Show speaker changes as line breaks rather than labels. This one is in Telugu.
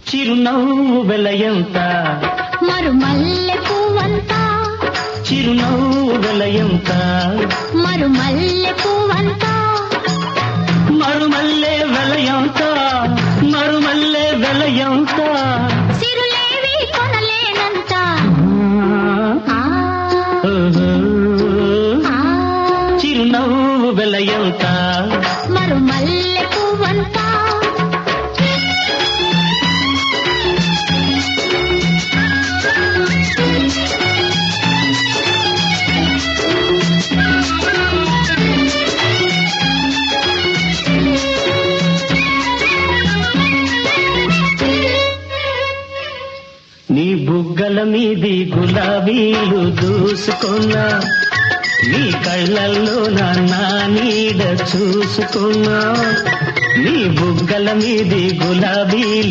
చిరునవ్వు వెలయంత
మరుమల్లె పువ్వంత
చిరునవ్వు వెలయంత
మరుమల్లె పువ్వంత
మరుమల్లె వెలయంత మరుమల్లె వెలయంత
సిరులేవి కొనలేనంత ఆ, ఆ,
చిరునవ్వు వెలయంత
మరుమల్లె పువ్వంత
నీ బుగ్గల మీది గులాబీలు దూసుకున్నా నీ కళ్ళల్లో నా నీడ చూసుకున్నా నీ బుగ్గల మీది గులాబీలు